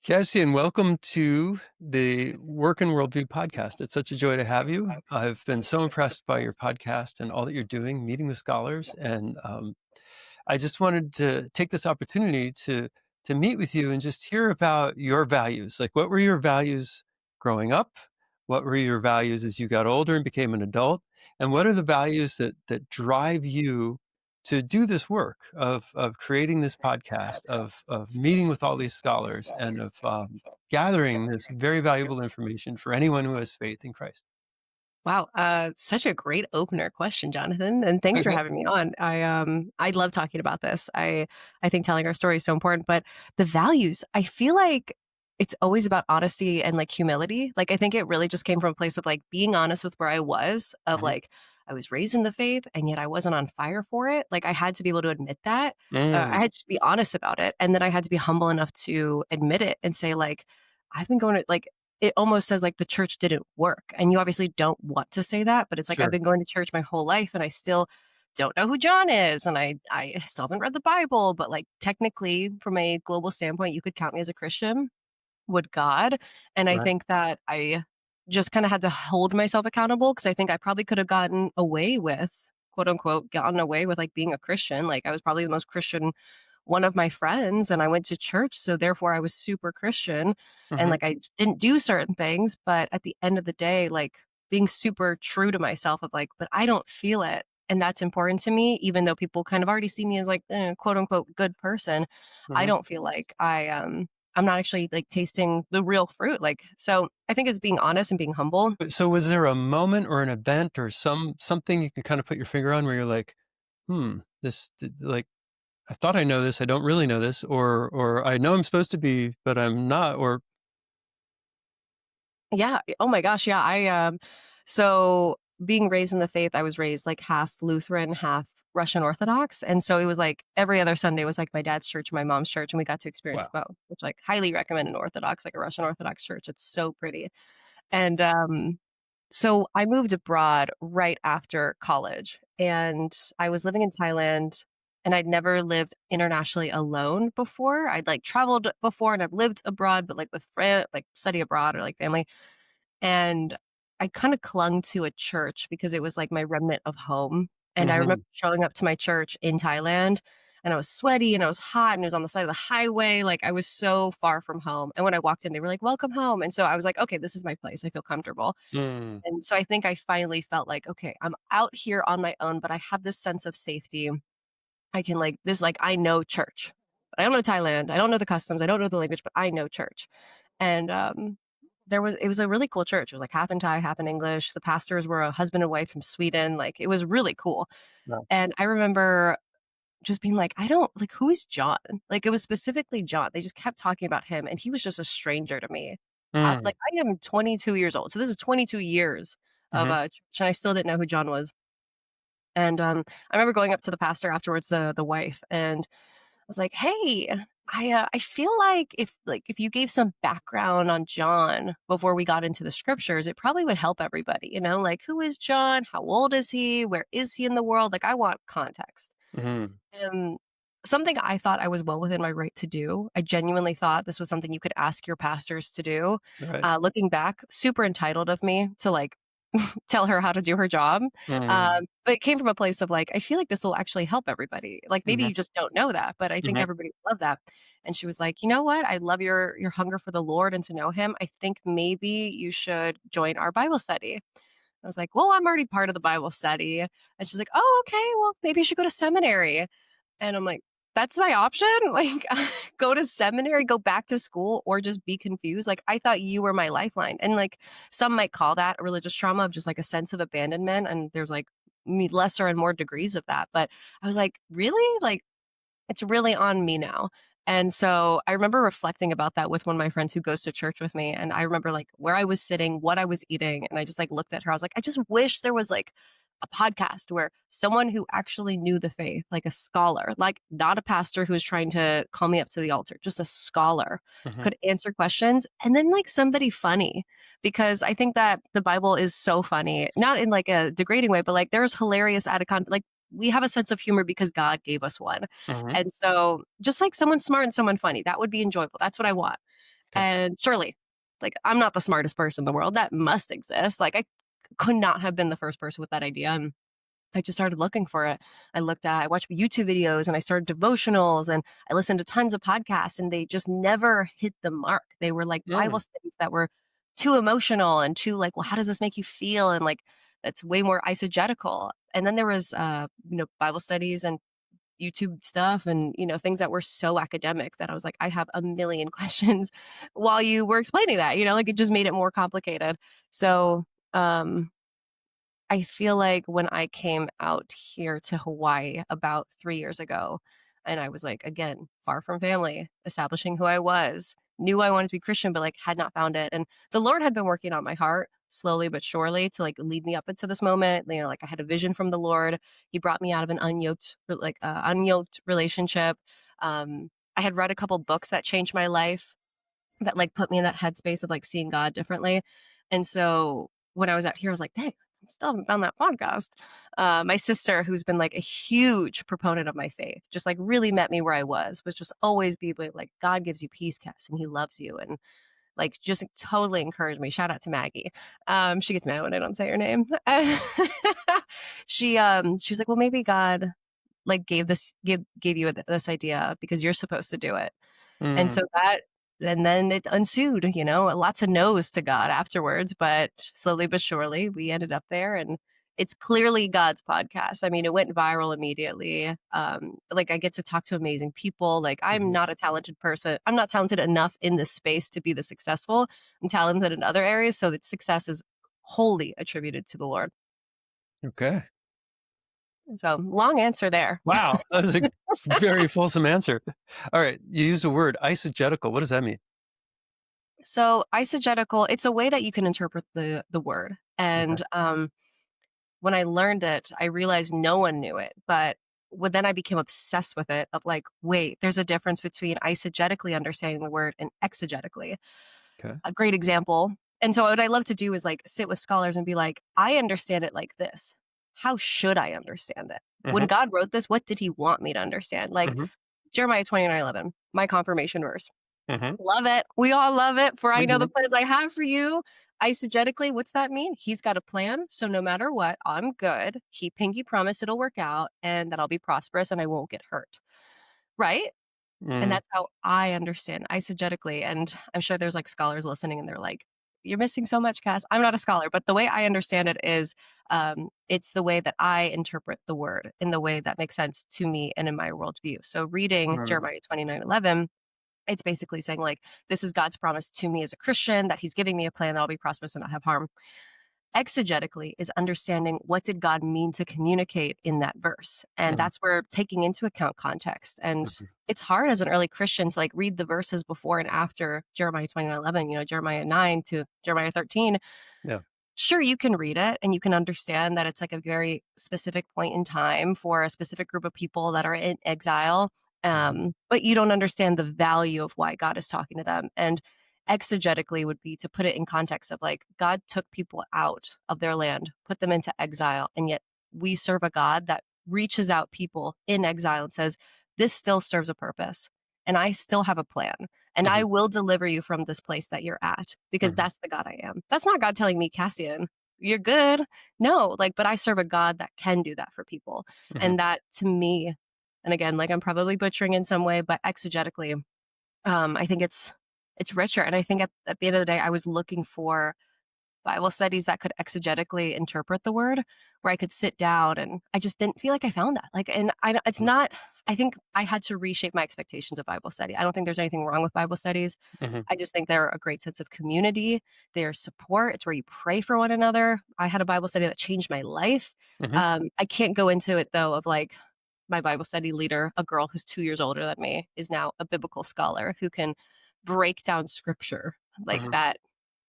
Cassian, welcome to the Work and Worldview podcast. It's such a joy to have you. I've been so impressed by your podcast and all that you're doing, meeting with scholars, and I just wanted to take this opportunity to meet with you and just hear about your values. Like, what were your values growing up? What were your values as you got older and became an adult? And what are the values that drive you to do this work of creating this podcast, of meeting with all these scholars, and of gathering this very valuable information for anyone who has faith in Christ? Wow, such a great opener question, Jonathan, and thanks for Okay. having me on. I love talking about this. I think telling our story is so important, but the values, I feel like it's always about honesty and like humility. Like I think it really just came from a place of like being honest with where I was, of Mhm. like I was raised in the faith and yet I wasn't on fire for it. Like I had to be able to admit that. I Mm, had to be honest about it, and then I had to be humble enough to admit it and say like I've been going to like it almost says like the church didn't work. And you obviously don't want to say that, but it's like I've sure. been going to church my whole life and I still don't know who John is. And I still haven't read the Bible, but like technically from a global standpoint, you could count me as a Christian. Would God? And I Right. think that I just kind of had to hold myself accountable because I think I probably could have gotten away with, quote unquote, gotten away with like being a Christian. Like I was probably the most Christian one of my friends and I went to church. So therefore I was super Christian and Hmm. like I didn't do certain things. But at the end of the day, like being super true to myself of like, but I don't feel it. And that's important to me, even though people kind of already see me as like, quote unquote, good person. I Hmm. don't feel like I'm not actually like tasting the real fruit. Like, so I think it's being honest and being humble. So, was there a moment or an event or something you can kind of put your finger on where you're like, like I thought I know this, I don't really know this, or I know I'm supposed to be, but I'm not, or Yeah. Oh my gosh. Yeah. So being raised in the faith, I was raised like half Lutheran, half Russian Orthodox. And so it was like every other Sunday was like my dad's church, my mom's church, and we got to experience wow. both, which like highly recommend an Orthodox, like a Russian Orthodox church. It's so pretty. And so I moved abroad right after college and I was living in Thailand and I'd never lived internationally alone before. I'd like traveled before and I've lived abroad, but like with friends, like study abroad or like family. And I kind of clung to a church because it was like my remnant of home. And I remember Hmm. showing up to my church in Thailand and I was sweaty and I was hot and it was on the side of the highway. Like I was so far from home. And when I walked in, they were like, welcome home. And so I was like, okay, this is my place. I feel comfortable. Mm. And so I think I finally felt like, okay, I'm out here on my own, but I have this sense of safety. I can like this, like I know church. I don't know Thailand. I don't know the customs. I don't know the language, but I know church. And it was a really cool church. It was like half in Thai, half in English. The pastors were a husband and wife from Sweden. Like it was really cool. Wow. And I remember just being like, I don't like who is John? Like it was specifically John. They just kept talking about him and he was just a stranger to me. Mm. Like I am 22 years old. So this is 22 years of Hmm. church and I still didn't know who John was. And I remember going up to the pastor afterwards, the wife, and I was like, "Hey, I feel like if you gave some background on John before we got into the scriptures, it probably would help everybody. You know, like who is John? How old is he? Where is he in the world? Like I want context." Hmm. Um, Something I thought I was well within my right to do. I genuinely thought this was something you could ask your pastors to do. Right. Looking back, super entitled of me to like tell her how to do her job. Mm. But it came from a place of like, I feel like this will actually help everybody. Like maybe Hmm. you just don't know that, but I think Hmm. everybody would love that. And she was like, you know what? I love your hunger for the Lord and to know him. I think maybe you should join our Bible study. I was like, well, I'm already part of the Bible study. And she's like, oh, okay, well, maybe you should go to seminary. And I'm like, that's my option? Like, go to seminary, go back to school, or just be confused? Like, I thought you were my lifeline. And like, some might call that a religious trauma of just like a sense of abandonment. And there's like lesser and more degrees of that. But I was like, really? Like, it's really on me now. And so I remember reflecting about that with one of my friends who goes to church with me. And I remember like where I was sitting, what I was eating. And I just like looked at her. I was like, I just wish there was like a podcast where someone who actually knew the faith, like a scholar, like not a pastor who was trying to call me up to the altar, just a scholar Hmm. could answer questions. And then like somebody funny, because I think that the Bible is so funny, not in like a degrading way, but like there's hilarious out of context. Like we have a sense of humor because God gave us one. Hmm. And so just like someone smart and someone funny, that would be enjoyable. That's what I want. Okay. And surely, like, I'm not the smartest person in the world. That must exist. Like, I could not have been the first person with that idea. And I just started looking for it. I watched YouTube videos and I started devotionals and I listened to tons of podcasts and they just never hit the mark. They were like Bible Mm, studies that were too emotional and too like, well, how does this make you feel? And like, it's way more eisegetical. And then there was, Bible studies and YouTube stuff and, things that were so academic that I was like, I have a million questions while you were explaining that, like it just made it more complicated. So, um, I feel like when I came out here to Hawaii about 3 years ago, and I was like, again, far from family, establishing who I was, knew I wanted to be Christian, but like had not found it. And the Lord had been working on my heart slowly but surely to like lead me up into this moment. Like I had a vision from the Lord. He brought me out of an unyoked relationship. I had read a couple books that changed my life that like put me in that headspace of like seeing God differently. And so when I was out here, I was like, dang, I still haven't found that podcast. My sister, who's been like a huge proponent of my faith, just like really met me where I was just always be like, God gives you peace, Cass, and he loves you. And like just totally encouraged me. Shout out to Maggie. She gets mad when I don't say her name. She was like, well, maybe God like gave you this idea because you're supposed to do it. And mm, so and then it ensued, lots of no's to God afterwards, but slowly but surely we ended up there and it's clearly God's podcast. I mean, it went viral immediately. Like I get to talk to amazing people. Like I'm mhm. not a talented person. I'm not talented enough in this space to be the successful. I'm talented in other areas. So that success is wholly attributed to the Lord. Okay. So long answer there. Wow. That was a very fulsome answer. All right. You use the word eisegetical. What does that mean? So eisegetical, it's a way that you can interpret the word. Okay. And when I learned it, I realized no one knew it. But then I became obsessed with it of like, wait, there's a difference between eisegetically understanding the word and exegetically. Okay. A great example. And so what I love to do is like sit with scholars and be like, I understand it like this. How should I understand it? When Mhm, God wrote this, what did he want me to understand? Like mhm, Jeremiah 29:11, my confirmation verse. mhm, Love it. We all love it. For I know the mhm, plans I have for you. Eisegetically, what's that mean? He's got a plan. So no matter what, I'm good. He pinky promise it'll work out and that I'll be prosperous and I won't get hurt. Right? And mm, that's how I understand eisegetically. And I'm sure there's like scholars listening and they're like, you're missing so much, Cass. I'm not a scholar, but the way I understand it is it's the way that I interpret the word in the way that makes sense to me and in my worldview. So reading mm, Jeremiah 29:11, it's basically saying like, this is God's promise to me as a Christian that he's giving me a plan that I'll be prosperous and not have harm. Exegetically is understanding what did God mean to communicate in that verse. And mhm, that's where taking into account context. And mhm. it's hard as an early Christian to like read the verses before and after Jeremiah 29:11, Jeremiah 9 to Jeremiah 13. Yeah. Sure, you can read it and you can understand that it's like a very specific point in time for a specific group of people that are in exile. Mhm, But you don't understand the value of why God is talking to them. And exegetically would be to put it in context of like God took people out of their land, put them into exile, and yet we serve a God that reaches out people in exile and says, this still serves a purpose. And I still have a plan and I mhm, will deliver you from this place that you're at because mhm, that's the God I am. That's not God telling me, Cassian, you're good. No, like, but I serve a God that can do that for people. mhm, And that to me, and again, like I'm probably butchering in some way, but exegetically, I think it's richer. And I think at the end of the day, I was looking for Bible studies that could exegetically interpret the word, where I could sit down and I just didn't feel like I found that. Like, and it's not, I think I had to reshape my expectations of Bible study. I don't think there's anything wrong with Bible studies. mhm, I just think they're a great sense of community. They're support. It's where you pray for one another. I had a Bible study that changed my life. mhm, I can't go into it though of like my Bible study leader, a girl who's 2 years older than me, is now a biblical scholar who can break down scripture like mhm, that.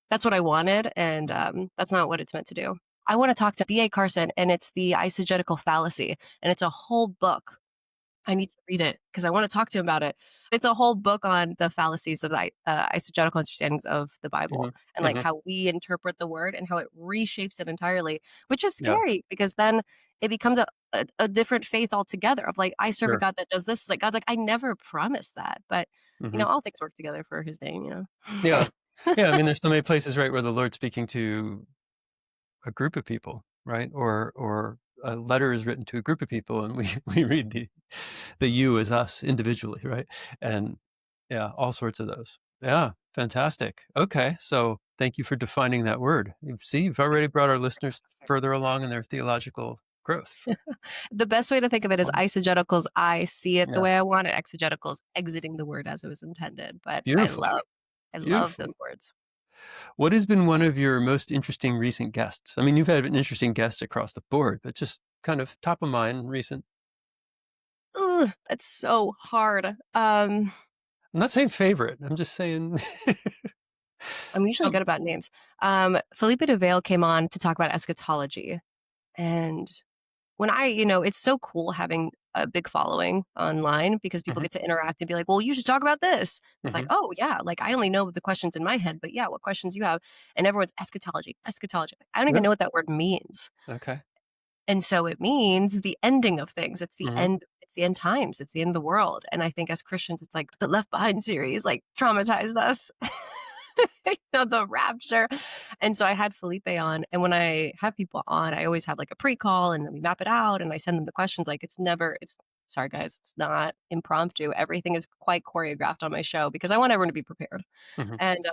That's what I wanted, and mhm, that's not what it's meant to do. I want to talk to B.A. Carson, and it's the eisegetical fallacy, and it's a whole book. I need to read it because I want to talk to him about it. It's a whole book on the fallacies of the eisegetical understandings of the Bible mhm, and like mhm. how we interpret the word and how it reshapes it entirely, which is Yeah. scary because then it becomes a different faith altogether of like, I serve a Sure. God that does this. It's like, God's like, I never promised that. But Mhm. all things work together for his name. Yeah. Yeah, I mean, there's so many places, right, where the Lord's speaking to a group of people, right? Or a letter is written to a group of people, and we we read the you as us individually, right? And yeah, all sorts of those. Yeah, fantastic. Okay, so thank you for defining that word. You've already brought our listeners further along in their theological growth. The best way to think of it is Wonderful. eisegeticals, I see it the Yeah, way I want it, exegeticals, exiting the word as it was intended, but beautiful, I love beautiful. those words. What has been one of your most interesting recent guests? I mean, you've had interesting guests across the board, but just kind of top of mind recent. Ugh, that's so hard. I'm not saying favorite. I'm just saying I'm usually some. good about names. Felipe de Veil came on to talk about eschatology, and it's so cool having a big following online because people Mhm, get to interact and be like, "Well, you should talk about this." It's like, mhm. "Oh, yeah, like I only know the questions in my head, but yeah, what questions you have?" And everyone's eschatology, eschatology. I don't even Yeah. know what that word means. Okay. And so it means the ending of things. Mhm, It's the end times. It's the end of the world. And I think as Christians, it's like the Left Behind series like traumatized us. The rapture. And so I had Felipe on. And when I have people on, I always have like a pre-call and then we map it out and I send them the questions. Like it's sorry guys, it's not impromptu. Everything is quite choreographed on my show because I want everyone to be prepared. mhm, And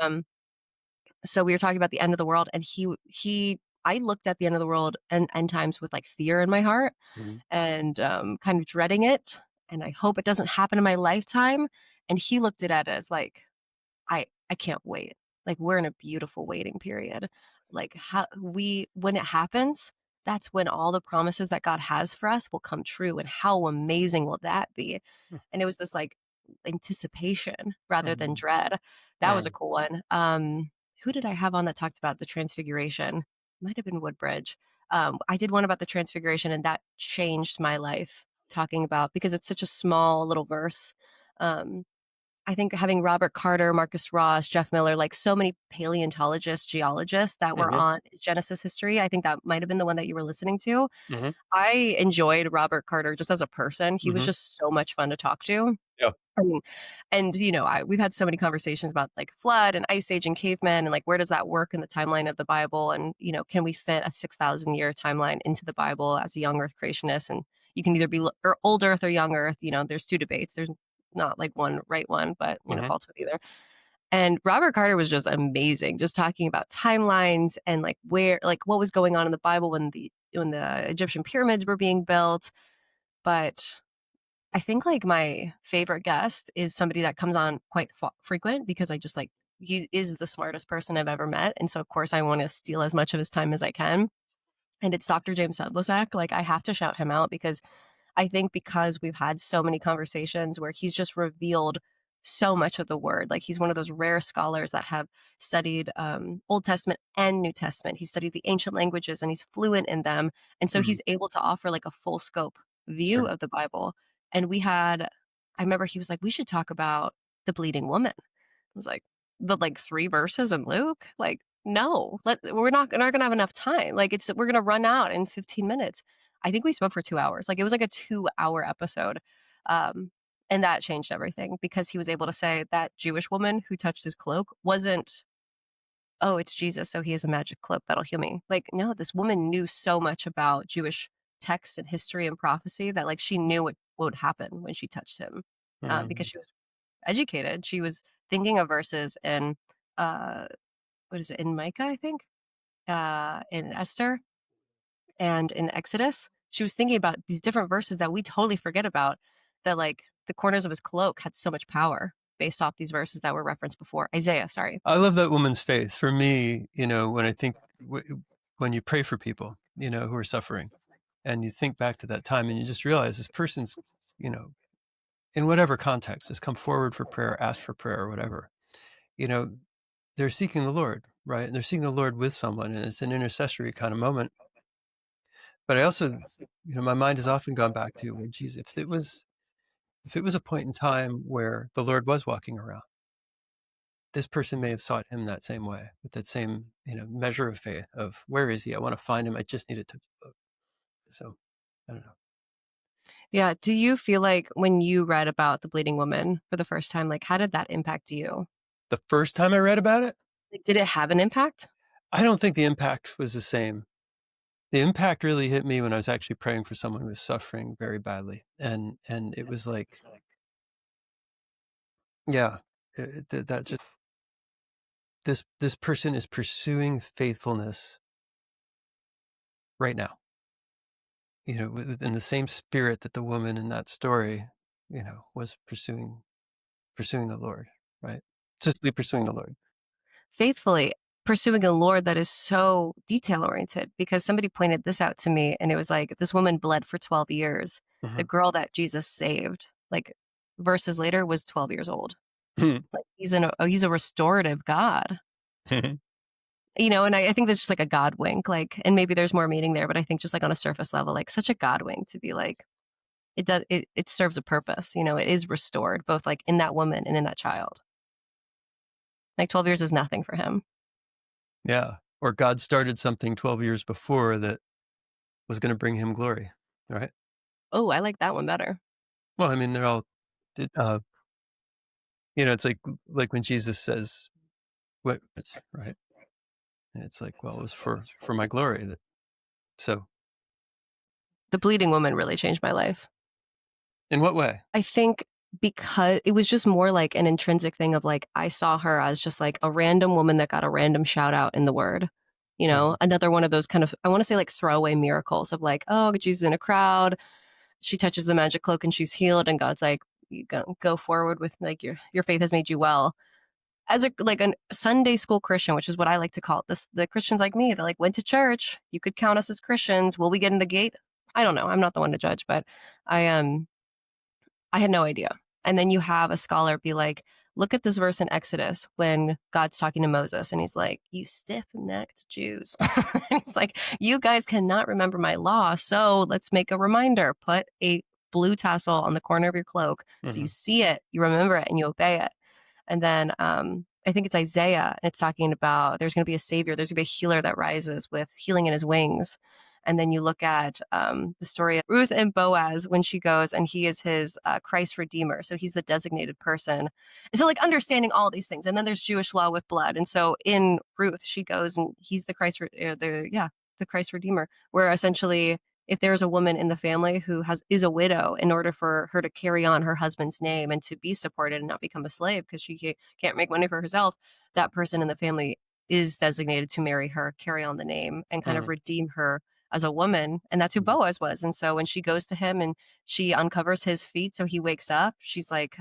so we were talking about the end of the world and he I looked at the end of the world and end times with like fear in my heart mhm, and kind of dreading it. And I hope it doesn't happen in my lifetime. And he looked at it as like, I can't wait. Like we're in a beautiful waiting period. Like how we when it happens, that's when all the promises that God has for us will come true. And how amazing will that be? mm, And it was this like anticipation rather than mhm, dread. That was a mm, cool one. Who did I have on that talked about the transfiguration? Might have been Woodbridge. I did one about the transfiguration, and that changed my life. Talking about because it's such a small little verse. Um, I think having Robert Carter, Marcus Ross, Jeff Miller, like so many paleontologists, geologists that were mhm, on Genesis history. I think that might have been the one that you were listening to. mhm, I enjoyed Robert Carter just as a person. He was mhm. just so much fun to talk to. Yeah. I mean, and we've had so many conversations about like flood and ice age and cavemen and like where does that work in the timeline of the Bible and can we fit a 6,000 year timeline into the Bible as a young Earth creationist and you can either be or old Earth or young Earth. There's two debates. There's not like one right one, but Mhm, faults with either. And Robert Carter was just amazing, just talking about timelines and like where like what was going on in the Bible when the Egyptian pyramids were being built. But I think like my favorite guest is somebody that comes on quite frequent because I just like he is the smartest person I've ever met, and so of course I want to steal as much of his time as I can. And it's Dr. James Sedlacek. Like I have to shout him out because I think because we've had so many conversations where he's just revealed so much of the word. Like he's one of those rare scholars that have studied Old Testament and New Testament. He studied the ancient languages and he's fluent in them. And so mhm. he's able to offer like a full scope view Sure. of the Bible. And I remember he was like, we should talk about the bleeding woman. I was like, the like three verses in Luke? Like, no, we're not gonna have enough time. Like we're gonna run out in 15 minutes. I think we spoke for 2 hours. Like it was like a 2 hour episode. Um, and that changed everything because he was able to say that Jewish woman who touched his cloak wasn't, oh, it's Jesus, so he has a magic cloak that'll heal me. Like, no, this woman knew so much about Jewish text and history and prophecy that like she knew what would happen when she touched him because Mhm, she was educated. She was thinking of verses in uh, what is it in Micah, I think, in Esther and in Exodus. She was thinking about these different verses that we totally forget about. That like the corners of his cloak had so much power based off these verses that were referenced before. Isaiah, sorry. I love that woman's faith. For me, when I think when you pray for people, who are suffering, and you think back to that time, and you just realize this person's, you know, in whatever context, has come forward for prayer, asked for prayer, or whatever. You know, they're seeking the Lord, right? And they're seeking the Lord with someone, and it's an intercessory kind of moment. But I also, my mind has often gone back to, well, geez, if it was a point in time where the Lord was walking around, this person may have sought him that same way, with that same, measure of faith of where is he? I want to find him. I just need to touch the boat. So I don't know. Yeah. Do you feel like when you read about the bleeding woman for the first time, like how did that impact you? The first time I read about it, Like, did it have an impact? I don't think the impact was the same. The impact really hit me when I was actually praying for someone who was suffering very badly, and it was like, yeah, that just this person is pursuing faithfulness right now, in the same spirit that the woman in that story, was pursuing the Lord, right? Simply pursuing the Lord. Faithfully pursuing a Lord that is so detail oriented, because somebody pointed this out to me and it was like this woman bled for 12 years. The Mhm. girl that Jesus saved, like verses later, was 12 years old. Like he's a restorative God. And I think that's just like a God wink, like, and maybe there's more meaning there, but I think just like on a surface level, like such a God wink to be like, it serves a purpose, it is restored, both like in that woman and in that child. Like 12 years is nothing for him. Yeah, or God started something 12 years before that was gonna bring him glory, right? Oh, I like that one better. Well, I mean, they're all d it's like when Jesus says, "What," it's right? And it's like, well, it was for my glory that so The bleeding woman really changed my life. in what way? I think because it was just more like an intrinsic thing of like, I saw her as just like a random woman that got a random shout out in the word. Uh-huh, Another one of those kind of, I want to say like throwaway miracles of like, oh, Jesus in a crowd. She touches the magic cloak and she's healed. And God's like, you go forward with like your faith has made you well. As a Sunday school Christian, which is what I like to call it, the Christians like me that like went to church, you could count us as Christians. Will we get in the gate? I don't know. I'm not the one to judge, but I I had no idea. And then you have a scholar be like, look at this verse in Exodus when God's talking to Moses and he's like, you stiff necked Jews. And he's like, you guys cannot remember my law. So let's make a reminder. Put a blue tassel on the corner of your cloak so you mhm, see it, you remember it, and you obey it. And then I think it's Isaiah, and it's talking about there's going to be a savior, there's going to be a healer that rises with healing in his wings. And then you look at the story of Ruth and Boaz when she goes and he is his Christ redeemer. So he's the designated person. And so, like, understanding all these things. And then there's Jewish law with blood. And so in Ruth, she goes and he's the the Christ redeemer, where essentially if there's a woman in the family who is a widow, in order for her to carry on her husband's name and to be supported and not become a slave because she can't make money for herself, that person in the family is designated to marry her, carry on the name, and kind of mhm, redeem her as a woman. And that's who mhm, Boaz was. And so when she goes to him and she uncovers his feet, so he wakes up, she's like,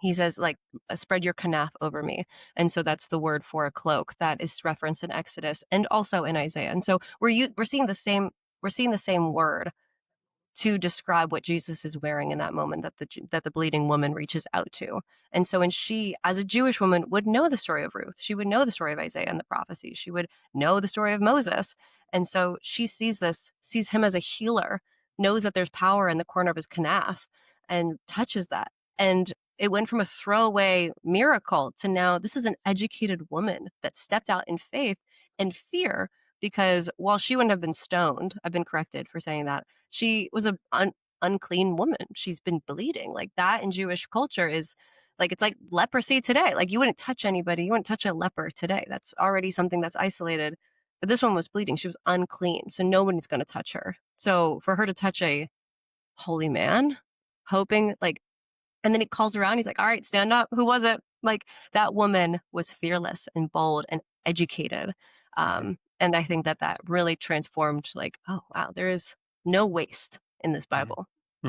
he says, like, spread your kanaf over me. And so that's the word for a cloak that is referenced in Exodus and also in Isaiah. And so we're seeing the same word to describe what Jesus is wearing in that moment that the bleeding woman reaches out to. And so, and she, as a Jewish woman, would know the story of Ruth. She would know the story of Isaiah and the prophecies. She would know the story of Moses. And so she sees him as a healer, knows that there's power in the corner of his kanaf, and touches that. And it went from a throwaway miracle to now this is an educated woman that stepped out in faith and fear, because while she wouldn't have been stoned, I've been corrected for saying that, she was a unclean woman. She's been bleeding. Like that in Jewish culture is like it's like leprosy today. Like you wouldn't touch anybody, you wouldn't touch a leper today. That's already something that's isolated. But this one was bleeding. She was unclean. So nobody's going to touch her. So for her to touch a holy man, hoping like, and then he calls her out and he's like, all right, stand up. Who was it? Like that woman was fearless and bold and educated. mhm, And I think that that really transformed, like, oh, wow, there is no waste in this mhm, Bible.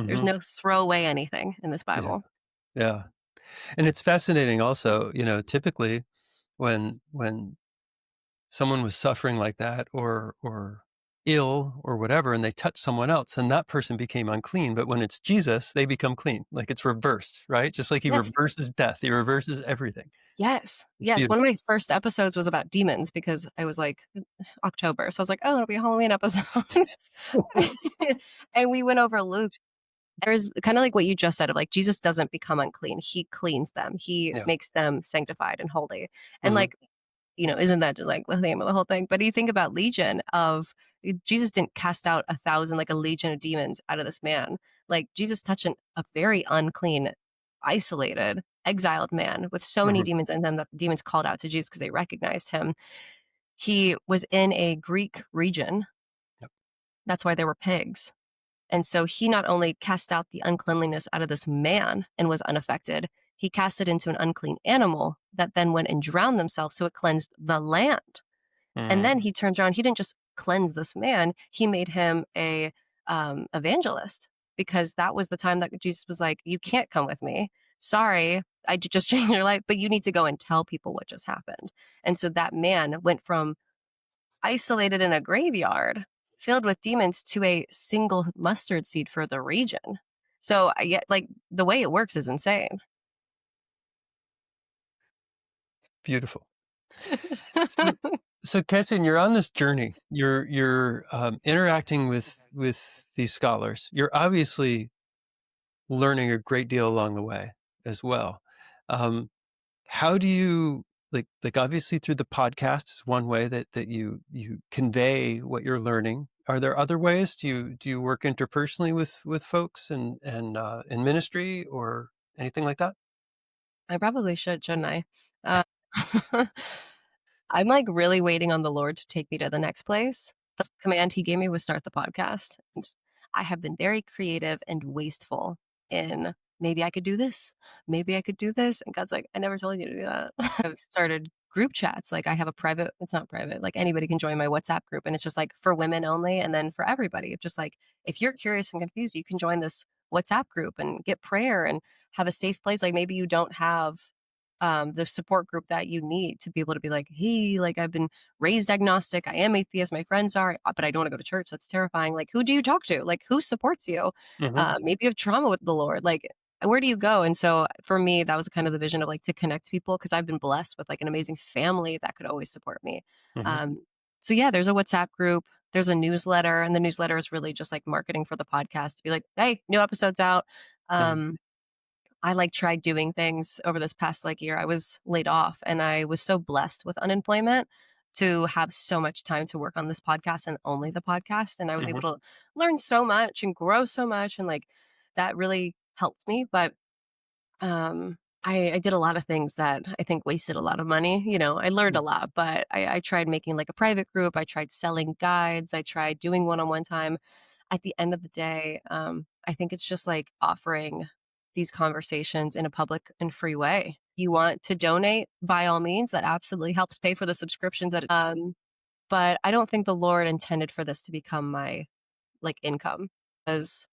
There's mhm, no throw away anything in this yeah, Bible. yeah, and it's fascinating also, typically when someone was suffering like that or ill or whatever, and they touch someone else, and that person became unclean, but when it's Jesus, they become clean, like it's reversed, right? Just like he Yes. reverses death, he reverses everything. Yes. It's Yes. One beautiful. of my first episodes was about demons because I was like, October. So I was like, oh, it'll be a Halloween episode. And we went over Luke. There's kind of like what you just said of like Jesus doesn't become unclean. He cleans them. He Yeah. makes them sanctified and holy. And Mhm, like isn't that just like the name of the whole thing? But you think about legion of Jesus didn't cast out 1,000, like a legion of demons out of this man. Like Jesus touched a very unclean, isolated, exiled man with so many Mhm. demons in them that the demons called out to Jesus because they recognized him. He was in a Greek region. Yep. That's why there were pigs. And so he not only cast out the uncleanliness out of this man and was unaffected, he cast it into an unclean animal that then went and drowned themselves. So it cleansed the land. And then Mm. he turns around, he didn't just cleanse this man, he made him a evangelist because that was the time that Jesus was like, you can't come with me. Sorry, just changed your life, but you need to go and tell people what just happened. And so that man went from isolated in a graveyard filled with demons to a single mustard seed for the region. So I get like the way it works is insane. Beautiful. So so Cassian, you're on this journey. You're, interacting with these scholars. You're obviously learning a great deal along the way as well. Um, how do you obviously through the podcast is one way that you convey what you're learning. Are there other ways? Do you work interpersonally with folks and in ministry or anything like that? I probably should, shouldn't I? Uh, I'm like really waiting on the Lord to take me to the next place. The command he gave me was start the podcast. And I have been very creative and wasteful in maybe I could do this. Maybe I could do this. And God's like, I never told you to do that. I've started group chats. Like I have a private, it's not private, like anybody can join my WhatsApp group. And it's just like for women only. And then for everybody, it's just like, if you're curious and confused, you can join this WhatsApp group and get prayer and have a safe place. Like maybe you don't have the support group that you need to be able to be like, hey, like I've been raised agnostic. I am atheist. My friends are, but I don't want to go to church. That's terrifying. Like, who do you talk to? Like, who supports you? Hmm. Maybe you have trauma with the Lord. Like, where do you go? And so for me, that was kind of the vision of like to connect people because I've been blessed with like an amazing family that could always support me. Hmm. Um, so yeah, there's a WhatsApp group. There's a newsletter, and the newsletter is really just like marketing for the podcast to be like, hey, new episodes out. Hmm. I like tried doing things over this past like year. I was laid off and I was so blessed with unemployment to have so much time to work on this podcast and only the podcast. And I was able Hmm. to learn so much and grow so much. And like that really helped me. But I did a lot of things that I think wasted a lot of money. I learned a lot, but I tried making like a private group. I tried selling guides. I tried doing one-on-one time. At the end of the day, I think it's just like offering these conversations in a public and free way. You want to donate, by all means, that absolutely helps pay for the subscriptions but I don't think the Lord intended for this to become my like income as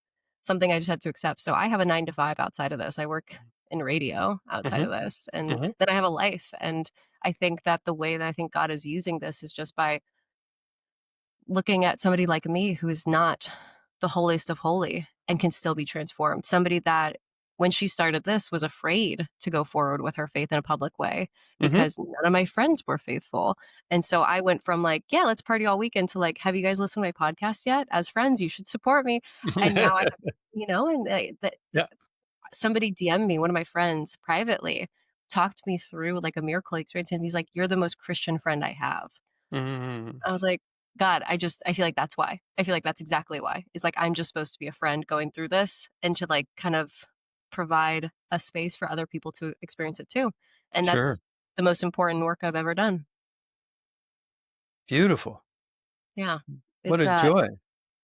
something I just had to accept. So I have a 9 to 5 outside of this. I work in radio outside Hmm. of this, and Hmm. then I have a life. And I think that the way that I think God is using this is just by looking at somebody like me who is not the holiest of holy and can still be transformed. Somebody that when she started this was afraid to go forward with her faith in a public way Hmm. because none of my friends were faithful. And so I went from like, yeah, let's party all weekend to like, have you guys listened to my podcast yet? As friends, you should support me. And now I have, and Yeah. somebody DM'd me, one of my friends privately talked me through like a miracle experience. And he's like, you're the most Christian friend I have. Hmm. I was like, God, I feel like that's why. I feel like that's exactly why. It's like I'm just supposed to be a friend going through this and to like kind of provide a space for other people to experience it too. And Sure. that's the most important work I've ever done. Beautiful. Yeah. What It's a joy.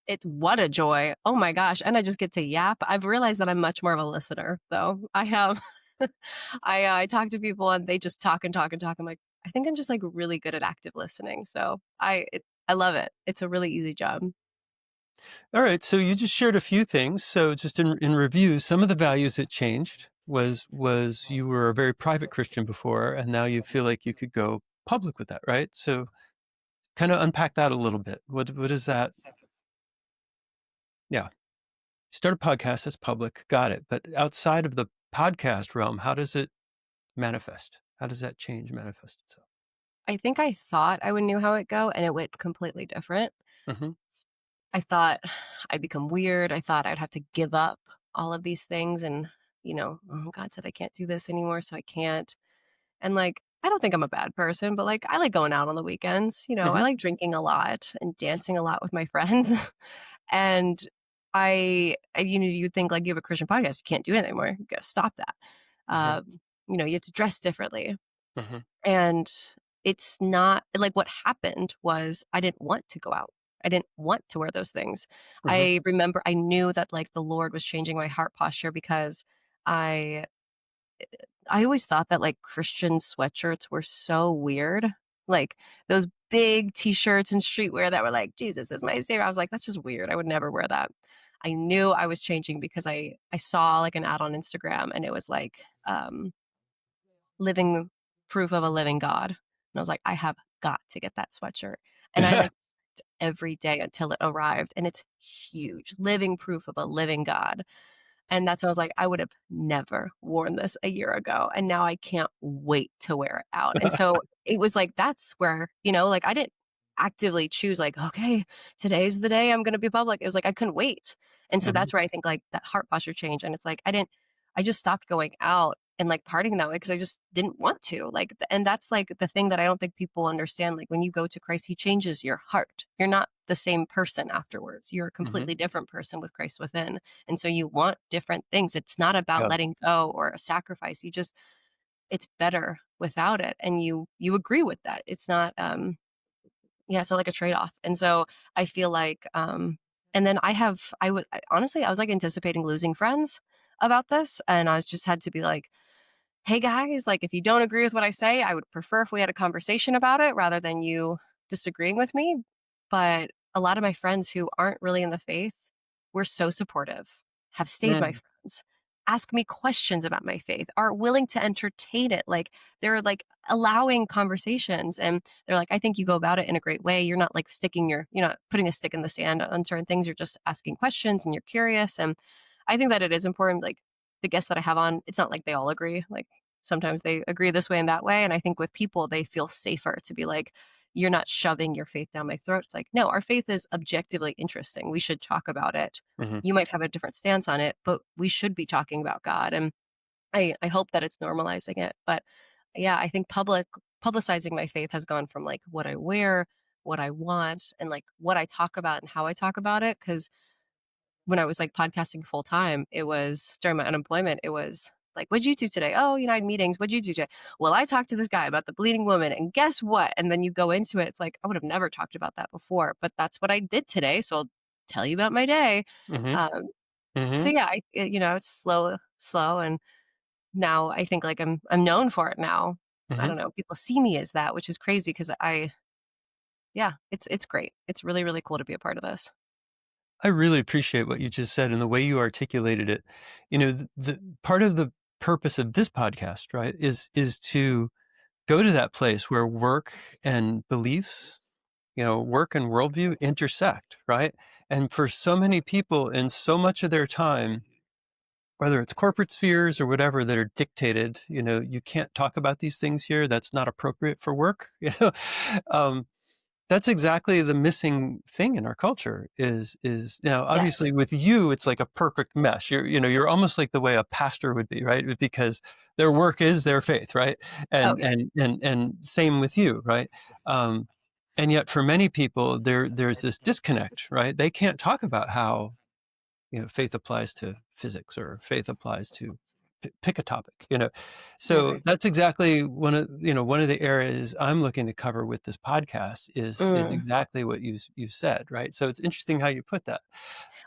it's what a joy. Oh my gosh. And I just get to yap. I've realized that I'm much more of a listener though. I have I talk to people and they just talk and talk and talk. I'm like, I think I'm just like really good at active listening. So I love it. It's a really easy job. All right. So you just shared a few things. So just in review, some of the values that changed was you were a very private Christian before, and now you feel like you could go public with that, right? So kind of unpack that a little bit. What is that? Yeah. Start a podcast that's public. Got it. But outside of the podcast realm, how does it manifest? How does that change manifest itself? I think I thought I would knew how it go and it went completely different. Hmm. I thought I'd become weird. I thought I'd have to give up all of these things and, oh, God said I can't do this anymore, so I can't. And like I don't think I'm a bad person, but, like, I like going out on the weekends, I Mhm, like drinking a lot and dancing a lot with my friends, and you'd think, like, you have a Christian podcast, you can't do it anymore, you gotta stop that. mhm, You have to dress differently, mhm, and it's not like, what happened was I didn't want to go out. I didn't want to wear those things. mhm, I knew that, like, the Lord was changing my heart posture because I I always thought that, like, Christian sweatshirts were so weird. Like, those big T-shirts and streetwear that were like, "Jesus is my savior." I was like, "That's just weird. I would never wear that." I knew I was changing because I saw, like, an ad on Instagram, and it was like, living proof of a living God. And I was like, "I have got to get that sweatshirt." And I, like, every day until it arrived, and it's huge, living proof of a living God. And that's when I was like, I would have never worn this a year ago, and now I can't wait to wear it out. And so it was like, that's where, like, I didn't actively choose, like, okay, today's the day I'm going to be public. It was like, I couldn't wait. And so mhm, that's where I think, like, that heart posture change. And it's like, I just stopped going out and, like, partying that way because I just didn't want to. Like, and that's like the thing that I don't think people understand. Like, when you go to Christ, he changes your heart. You're not the same person afterwards. You're a mhm, completely different person with Christ within. And so you want different things. It's not about yeah, letting go or a sacrifice. It's better without it. And you agree with that. It's not yeah, so like a trade-off. And so I feel like and then honestly, I was like anticipating losing friends about this. And I just had to be like, hey guys, like, if you don't agree with what I say, I would prefer if we had a conversation about it rather than you disagreeing with me. But a lot of my friends who aren't really in the faith were so supportive, have stayed my mm, friends, ask me questions about my faith, are willing to entertain it. Like, they're like allowing conversations, and they're like, I think you go about it in a great way. You're not like you're not putting a stick in the sand on certain things. You're just asking questions and you're curious. And I think that it is important. Like, the guests that I have on, it's not like they all agree. Like, sometimes they agree this way and that way. And I think with people, they feel safer to be like, you're not shoving your faith down my throat. It's like, no, our faith is objectively interesting. We should talk about it. mhm, You might have a different stance on it, but we should be talking about God. And I hope that it's normalizing it. But yeah, I think publicizing my faith has gone from, like, what I wear, what I want, and, like, what I talk about and how I talk about it. Cause when I was, like, podcasting full time, it was during my unemployment, it was like, "What'd you do today?" "Oh, I had meetings." "What'd you do today?" "Well, I talked to this guy about the bleeding woman, and guess what?" And then you go into it, it's like, I would have never talked about that before, but that's what I did today, so I'll tell you about my day. mhm, Um, so mhm, yeah, it's slow, and now I think, like, I'm known for it now. I mhm. don't know, people see me as that, which is crazy because yeah, it's great. It's really, really cool to be a part of this. I really appreciate what you just said and the way you articulated it. The part of the purpose of this podcast, right, is to go to that place where work and beliefs, work and worldview intersect, right? And for so many people in so much of their time, whether it's corporate spheres or whatever that are dictated, you can't talk about these things here. That's not appropriate for work. Um, that's exactly the missing thing in our culture is now obviously Yes. with you it's like a perfect mesh. You're almost like the way a pastor would be, right? Because their work is their faith, right? Oh, And yeah. and same with you, right? Um, and yet for many people there's this disconnect, right? They can't talk about how faith applies to physics or faith applies to pick a topic, I so agree. that's exactly one of the areas I'm looking to cover with this podcast is Mm. exactly what you said, right? So it's interesting how you put that.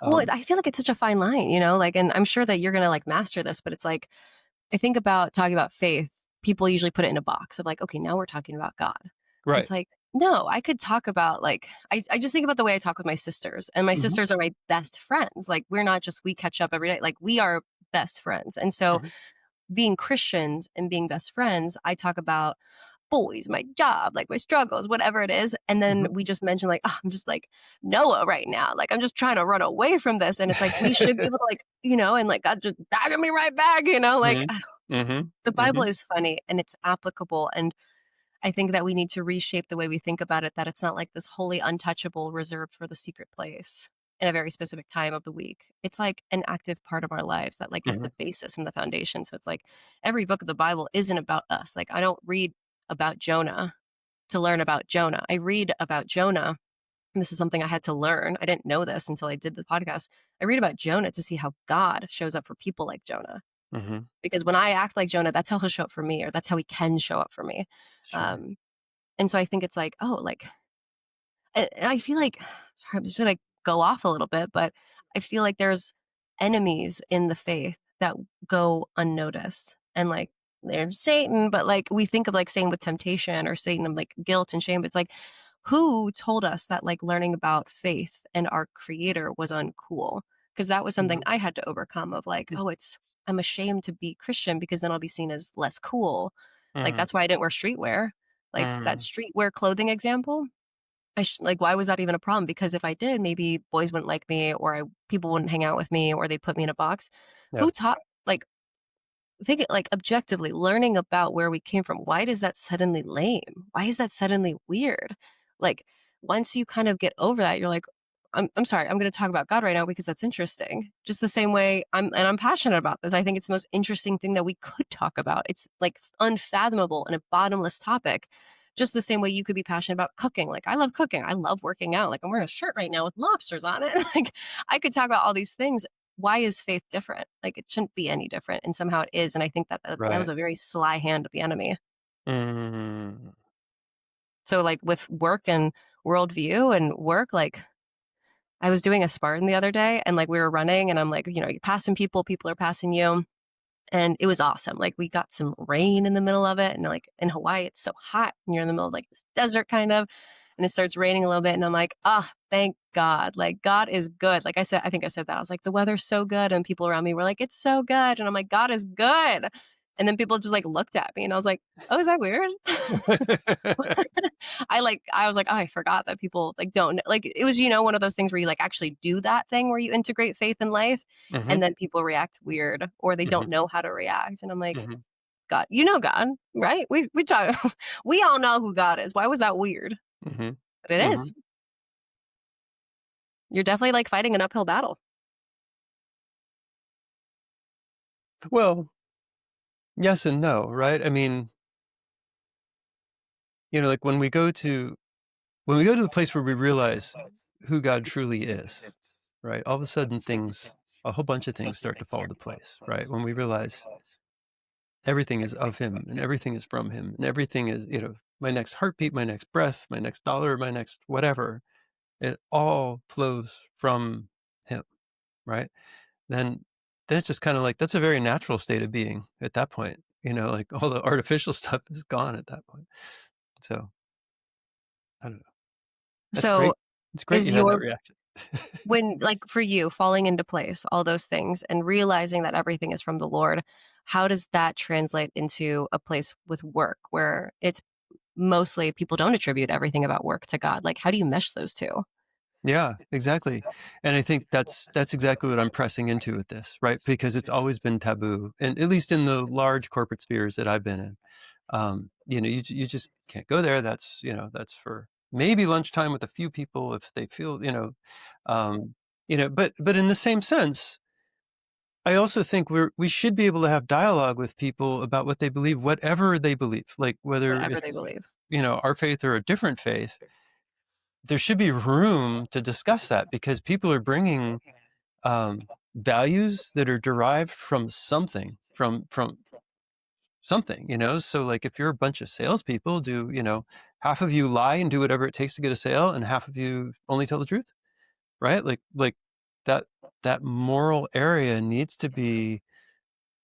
Well, um, I feel like it's such a fine line, like, and I'm sure that you're gonna, like, master this, but it's like, I think about talking about faith, people usually put it in a box of, like, okay, now we're talking about God. It's right. like, no, I could talk about, like, I just think about the way I talk with my sisters, and my Hmm. sisters are my best friends. Like, we're not just we catch up every day, like, we are best friends. And so Hmm. being Christians and being best friends, I talk about boys, my job, like my struggles, whatever it is. And then Hmm. we just mention, like, oh, I'm just like Noah right now. Like, I'm just trying to run away from this. And it's like, we should be able to, like, and like, God just bagging me right back, like, Hmm. Hmm. the Bible Hmm. is funny and it's applicable. And I think that we need to reshape the way we think about it, that it's not like this wholly untouchable reserved for the secret place in a very specific time of the week. It's like an active part of our lives that, like, is Hmm. the basis and the foundation. So it's like every book of the Bible isn't about us. Like, I don't read about Jonah to learn about Jonah. I read about Jonah, and this is something I had to learn. I didn't know this until I did the podcast. I read about Jonah to see how God shows up for people like Jonah. Mhm. Because when I act like Jonah, that's how he'll show up for me, or that's how he can show up for me. Sure. Um, and so I think it's like, oh, like, and I feel like, sorry, I'm just gonna go off a little bit, but I feel like there's enemies in the faith that go unnoticed. And like, there's Satan, but like we think of like Satan with temptation or Satan of like guilt and shame. But it's like, who told us that like learning about faith and our creator was uncool? Because that was something Mhm. I had to overcome of like, oh, I'm ashamed to be Christian because then I'll be seen as less cool. Like, Mhm. that's why I didn't wear streetwear. Like that Mhm. streetwear clothing example, like, why was that even a problem? Because if I did, maybe boys wouldn't like me, or people wouldn't hang out with me, or they'd put me in a box. Yeah. Who taught? Like, think it like objectively, learning about where we came from. Why does that suddenly lame? Why is that suddenly weird? Like, once you kind of get over that, you're like, I'm sorry, I'm going to talk about God right now because that's interesting. Just the same way I'm passionate about this. I think it's the most interesting thing that we could talk about. It's like unfathomable and a bottomless topic. Just the same way you could be passionate about cooking. Like, I love cooking. I love working out. Like, I'm wearing a shirt right now with lobsters on it. Like, I could talk about all these things. Why is faith different? Like, it shouldn't be any different, and somehow it is. And I think that that was Right. a very sly hand of the enemy. Mm. So, like with work and worldview and work, like I was doing a Spartan the other day, and like we were running, and I'm like, you're passing people, people are passing you. And it was awesome. Like, we got some rain in the middle of it. And like in Hawaii, it's so hot. And you're in the middle of like this desert kind of. And it starts raining a little bit. And I'm like, ah, thank God. Like, God is good. Like I said, I think I said that. I was like, the weather's so good. And people around me were like, it's so good. And I'm like, God is good. And then people just like looked at me, and I was like, oh, is that weird? I was like, oh, I forgot that people like don't like, it was, one of those things where you like actually do that thing where you integrate faith in life, Mhm. and then people react weird or they don't Mhm. know how to react. And I'm like, Mhm. God, God, right? We talk, we all know who God is. Why was that weird? Mhm. But it is. Mhm. You're definitely like fighting an uphill battle. Well, yes and no, right? I mean, like when we go to the place where we realize who God truly is, right? All of a sudden a whole bunch of things start to fall into place, right? When we realize everything is of him and everything is from him and everything is, my next heartbeat, my next breath, my next dollar, my next whatever, it all flows from him, right? Then that's just kind of like, that's a very natural state of being at that point, like all the artificial stuff is gone at that point. So I don't know. That's So great. It's great is you had that your, reaction. when like for you falling into place, all those things and realizing that everything is from the Lord, how does that translate into a place with work where it's mostly people don't attribute everything about work to God? Like, how do you mesh those two? Yeah, exactly. And I think that's exactly what I'm pressing into with this, right? Because it's always been taboo, and at least in the large corporate spheres that I've been in, you just can't go there. That's for maybe lunchtime with a few people if they feel, but in the same sense, I also think we should be able to have dialogue with people about what they believe, whatever they believe, like whether Whatever they it's, believe. our faith or a different faith. There should be room to discuss that because people are bringing values that are derived from from something, So like if you're a bunch of salespeople, do half of you lie and do whatever it takes to get a sale, and half of you only tell the truth, right? Like that that moral area needs to be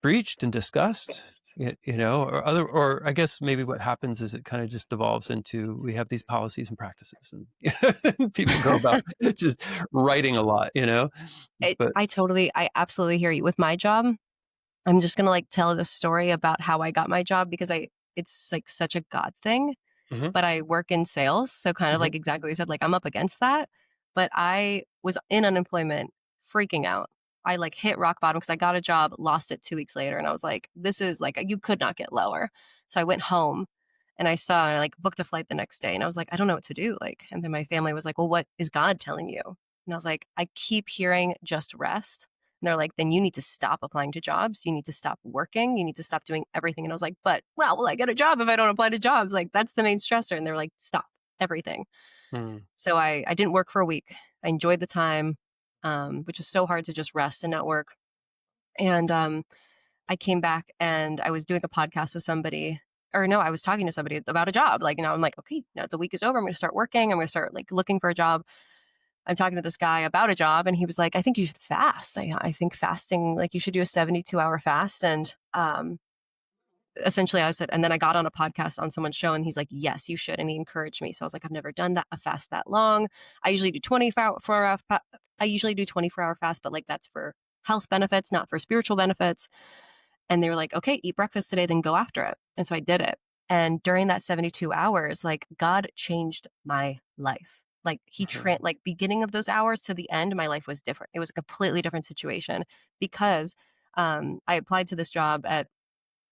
breached and discussed. Or I guess maybe what happens is it kind of just devolves into, we have these policies and practices, and people go about just writing a lot. But I absolutely hear you. With my job, I'm just gonna like tell the story about how I got my job because it's like such a God thing. Mhm. But I work in sales, so kind of Mhm. like exactly what you said, like I'm up against that. But I was in unemployment, freaking out. I like hit rock bottom because I got a job, lost it 2 weeks later, and I was like, this is like you could not get lower. So I went home and I like booked a flight the next day, and I was like, I don't know what to do. Like, and then my family was like, well, what is God telling you? And I was like, I keep hearing just rest. And they're like, then you need to stop applying to jobs. You need to stop working. You need to stop doing everything. And I was like, but well, will I get a job if I don't apply to jobs? Like, that's the main stressor. And they're like, stop everything. Mm. So I didn't work for a week. I enjoyed the time, which is so hard to just rest and not work. And I came back and I was doing a podcast with somebody, or no, I was talking to somebody about a job. Like, I'm like, okay, now the week is over. I'm going to start working. I'm going to start like looking for a job. I'm talking to this guy about a job, and he was like, I think you should fast. I think fasting, like you should do a 72-hour fast. And essentially I said, and then I got on a podcast on someone's show, and he's like, yes, you should. And he encouraged me. So I was like, I've never done that, a fast that long. I usually do 24-hour I usually do 24-hour fast, but like that's for health benefits, not for spiritual benefits. And they were like, okay, eat breakfast today, then go after it. And so I did it. And during that 72 hours, like God changed my life. Like Mhm. like beginning of those hours to the end, my life was different. It was a completely different situation because I applied to this job I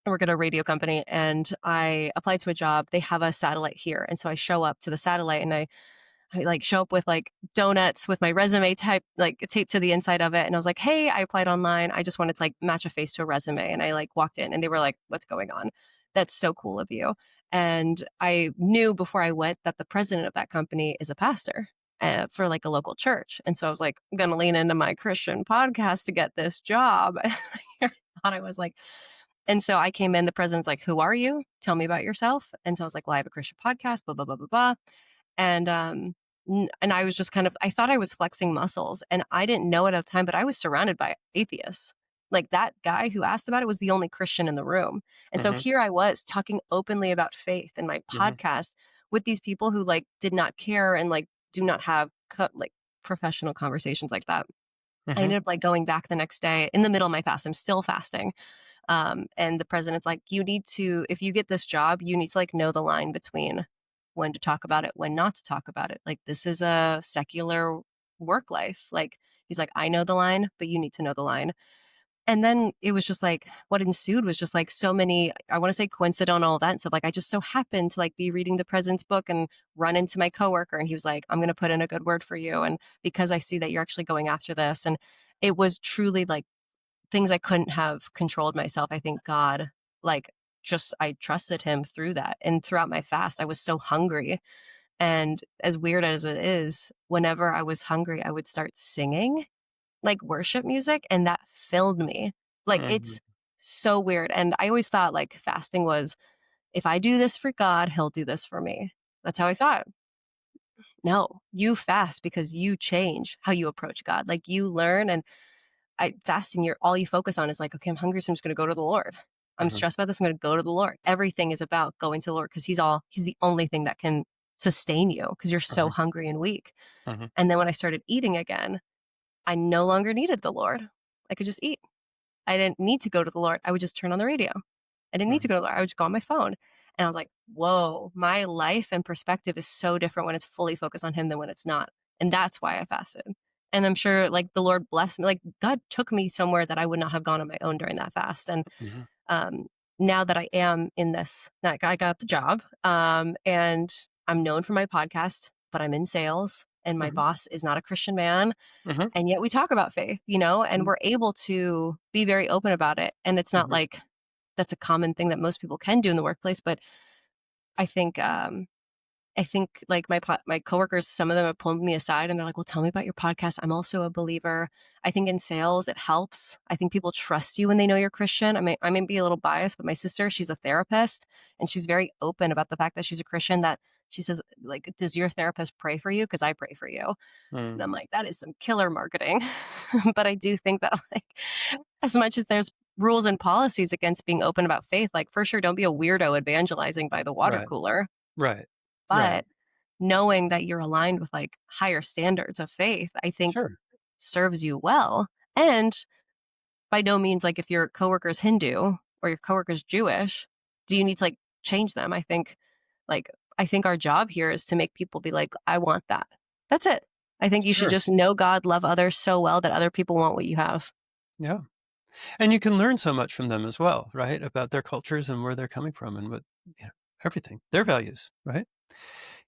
work at a radio company, and I applied to a job. They have a satellite here. And so I show up to the satellite, and I like show up with like donuts with my resume type like taped to the inside of it. And I was like, hey, I applied online. I just wanted to like match a face to a resume. And I like walked in, and they were like, what's going on? That's so cool of you. And I knew before I went that the president of that company is a pastor for like a local church. And so I was like, I'm going to lean into my Christian podcast to get this job. I thought I was like, and so I came in, the president's like, who are you? Tell me about yourself. And so I was like, well, I have a Christian podcast, blah, blah, blah, blah, blah. And and I was just kind of, I thought I was flexing muscles, and I didn't know it at the time, but I was surrounded by atheists. Like that guy who asked about it was the only Christian in the room. And so Mhm. here I was talking openly about faith in my Mhm. podcast with these people who like did not care and like do not have like professional conversations like that. I Mhm. ended up like going back the next day in the middle of my fast. I'm still fasting. And the president's like, you need to, if you get this job, you need to like know the line between when to talk about it, when not to talk about it. Like, this is a secular work life. Like, he's like, I know the line, but you need to know the line. And then it was just like, what ensued was just like so many, I want to say coincidental events of like, I just so happened to like be reading the president's book and run into my coworker. And he was like, I'm going to put in a good word for you. And because I see that you're actually going after this. And it was truly like, things I couldn't have controlled myself. I think God, like, just I trusted him through that. And throughout my fast, I was so hungry. And as weird as it is, whenever I was hungry, I would start singing like worship music, and that filled me. Like, Mhm. it's so weird. And I always thought like fasting was, if I do this for God, he'll do this for me. That's how I saw it. No, you fast because you change how you approach God. Like, you learn, and fasting, you're all you focus on is like, okay, I'm hungry, so I'm just going to go to the Lord. I'm Mhm. stressed about this. I'm going to go to the Lord. Everything is about going to the Lord because he's the only thing that can sustain you because you're so Mhm. hungry and weak. Mhm. And then when I started eating again, I no longer needed the Lord. I could just eat. I didn't need to go to the Lord. I would just turn on the radio. I didn't need to Mhm. go to the Lord. I would just go on my phone. And I was like, whoa, my life and perspective is so different when it's fully focused on him than when it's not. And that's why I fasted. And I'm sure like the Lord blessed me. Like, God took me somewhere that I would not have gone on my own during that fast. And Mhm. um, now that I am in this, like I got the job, and I'm known for my podcast, but I'm in sales, and my Mhm. boss is not a Christian man. Mhm. And yet we talk about faith, and Mhm. we're able to be very open about it. And it's not Mhm. like that's a common thing that most people can do in the workplace. But I think, I think like my coworkers, some of them have pulled me aside, and they're like, well, tell me about your podcast. I'm also a believer. I think in sales, it helps. I think people trust you when they know you're Christian. I may be a little biased, but my sister, she's a therapist, and she's very open about the fact that she's a Christian, that she says, like, does your therapist pray for you? Because I pray for you. And Mm. I'm like, that is some killer marketing. But I do think that, like, as much as there's rules and policies against being open about faith, like, for sure, don't be a weirdo evangelizing by the water Right. cooler. Right. Right. But knowing that you're aligned with like higher standards of faith, I think Sure. serves you well. And by no means, like, if your coworker's Hindu or your coworker's Jewish, do you need to like change them? Like, I think our job here is to make people be like, I want that. That's it. I think you should Sure. just know God, love others so well that other people want what you have. Yeah. And you can learn so much from them as well, right? About their cultures and where they're coming from and what, everything, their values, right?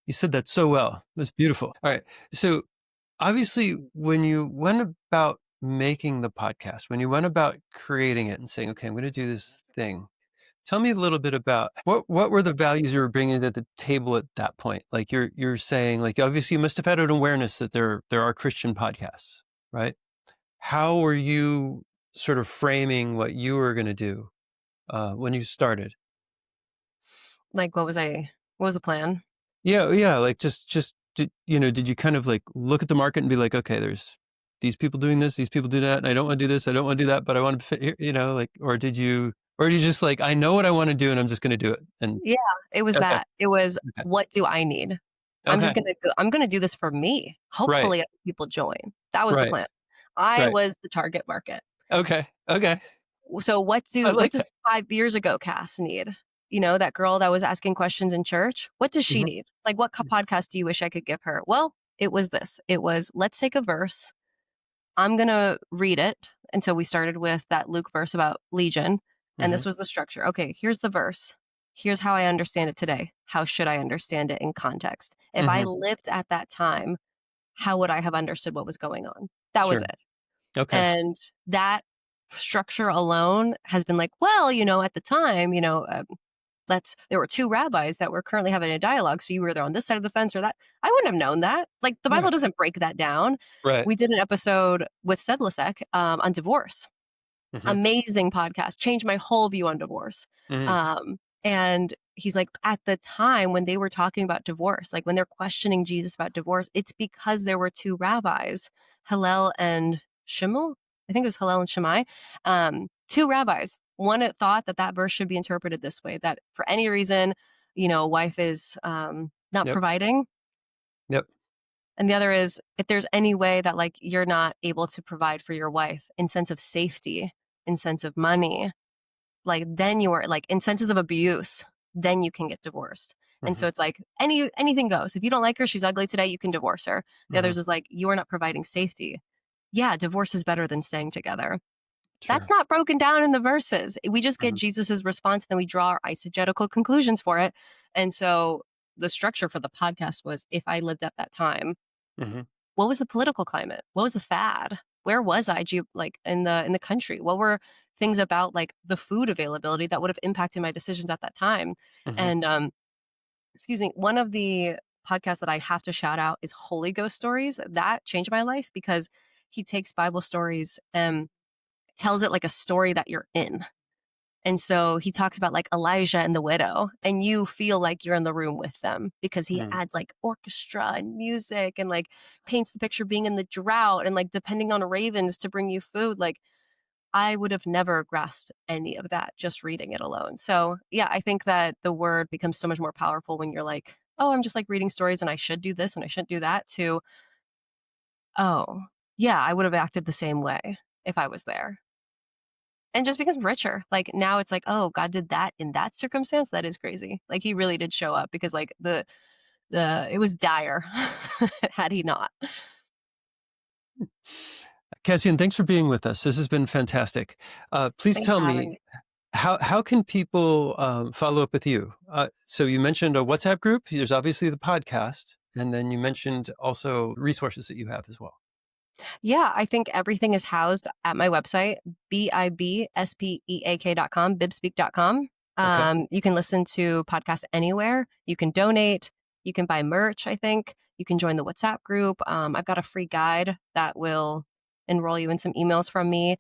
You said that so well. It was beautiful. All right. So obviously, when you went about making the podcast, when you went about creating it and saying, "Okay, I'm gonna do this thing," tell me a little bit about what were the values you were bringing to the table at that point? Like, you're saying, like, obviously, you must have had an awareness that there are Christian podcasts, right? How were you sort of framing what you were gonna do, when you started? Like, what was the plan? Yeah, yeah, like, just did you kind of, like, look at the market and be like, "Okay, there's these people doing this, these people do that, and I don't wanna do this, I don't wanna do that, but I wanna fit here," like, or did you just like, "I know what I wanna do, and I'm just gonna do it," and Yeah, it was okay, that. It was, okay, "What do I need? okay, I'm gonna do this for me. right, Hopefully, other people join." That was the right, plan. I right, was the target market. okay, okay, So I what like that. does 5 years ago Cass need? You know, that girl that was asking questions in church? What does she Mhm, need? Like, what podcast do you wish I could give her? Well, it was this. It was, "Let's take a verse. I'm gonna read it." And so we started with that Luke verse about legion, and mhm, this was the structure. Okay, here's the verse. Here's how I understand it today. How should I understand it in context? If I mhm, lived at that time, how would I have understood what was going on? That was sure, it. okay, And that structure alone has been like, well, at the time, there were two rabbis that were currently having a dialogue. So you were either on this side of the fence or that. I wouldn't have known that. Like, the yeah, Bible doesn't break that down. right, We did an episode with Sedlicek on divorce. mhm, Amazing podcast, changed my whole view on divorce. mhm, And he's like, at the time when they were talking about divorce, like when they're questioning Jesus about divorce, it's because there were two rabbis, Hillel and Shimel. I think it was Hillel and Shammai. Two rabbis. One thought that that verse should be interpreted this way: that for any reason, a wife is not yep, providing, yep, and the other is, if there's any way that like you're not able to provide for your wife in sense of safety, in sense of money, like then you are like in senses of abuse, then you can get divorced. And so mhm, it's like anything goes. If you don't like her, she's ugly today, you can divorce her. The mhm, others is like, you are not providing safety. Yeah, divorce is better than staying together. That's sure, not broken down in the verses. We just get mhm, Jesus's response, then we draw our eisegetical conclusions for it. And so the structure for the podcast was, if I lived at that time, mhm, what was the political climate? What was the fad? Where was I like in the country? What were things about like the food availability that would have impacted my decisions at that time? mhm, And excuse me, one of the podcasts that I have to shout out is Holy Ghost Stories. That changed my life because he takes Bible stories and tells it like a story that you're in. And so he talks about like Elijah and the widow, and you feel like you're in the room with them because he mhm, adds like orchestra and music and like paints the picture of being in the drought and like depending on ravens to bring you food. Like, I would have never grasped any of that just reading it alone. So, yeah, I think that the word becomes so much more powerful when you're like, oh, I'm just like reading stories and I should do this and I shouldn't do that, to, oh, yeah, I would have acted the same way if I was there. And just becomes richer. Like, now it's like, "Oh, God did that in that circumstance? That is crazy." Like, he really did show up because, like, the it was dire had he not. Cassian, thanks for being with us. This has been fantastic. Please Thanks tell for having me, me. how can people follow up with you? So you mentioned a WhatsApp group. There's obviously the podcast, and then you mentioned also resources that you have as well. Yeah, I think everything is housed at my website, bibspeak.com, bibspeak.com. Okay. You can listen to podcasts anywhere. You can donate. You can buy merch, I think. You can join the WhatsApp group. I've got a free guide that will enroll you in some emails from me.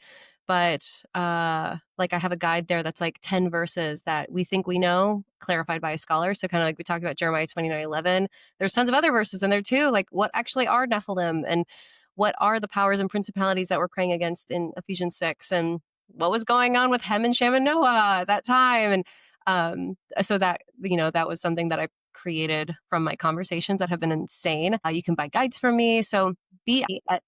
But like, I have a guide there that's like 10 verses that we think we know, clarified by a scholar. So kind of like we talked about Jeremiah 29:11. There's tons of other verses in there too, like what actually are Nephilim, and what are the powers and principalities that we're praying against in Ephesians 6, and what was going on with Hem and Shem and Noah at that time. And so that, that was something that I created from my conversations that have been insane. You can buy guides from me. So be at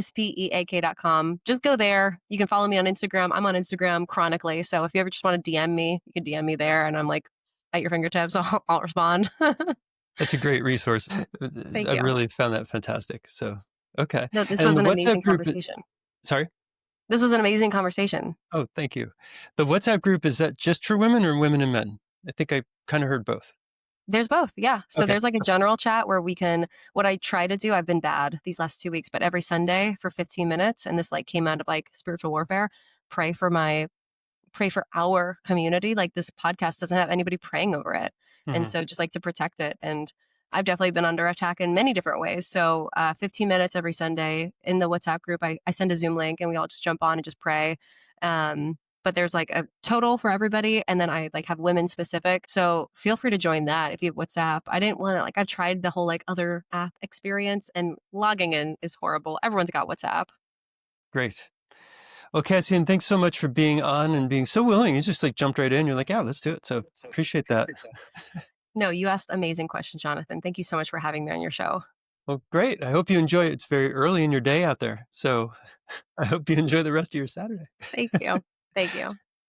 speak.com. Just go there. You can follow me on Instagram. I'm on Instagram chronically. So if you ever just want to DM me, you can DM me there, and I'm like at your fingertips. I'll respond. That's a great resource. Thank I you. really found that fantastic. So, okay. No, this And was the an WhatsApp amazing group, conversation. sorry? This was an amazing conversation. Oh, thank you. The WhatsApp group, is that just for women or women and men? I think I kind of heard both. There's both, yeah. So Okay. there's like a general chat where we can what I try to do, I've been bad these last 2 weeks, but every Sunday for 15 minutes, and this like came out of like spiritual warfare, pray for my pray for our community. Like this podcast doesn't have anybody praying over it. And Mhm. so just like to protect it. And I've definitely been under attack in many different ways. So 15 minutes every Sunday in the WhatsApp group, I send a Zoom link and we all just jump on and just pray. But there's like a total for everybody. And then I like have women specific. So feel free to join that if you have WhatsApp. I didn't want to like, I've tried the whole like other app experience and logging in is horrible. Everyone's got WhatsApp. Great. Well, Cassian, thanks so much for being on and being so willing. You just like jumped right in. You're like, yeah, let's do it. So appreciate that. No, you asked amazing questions, Jonathan. Thank you so much for having me on your show. Well, great. I hope you enjoy it. It's very early in your day out there. So I hope you enjoy the rest of your Saturday. Thank you. Thank you.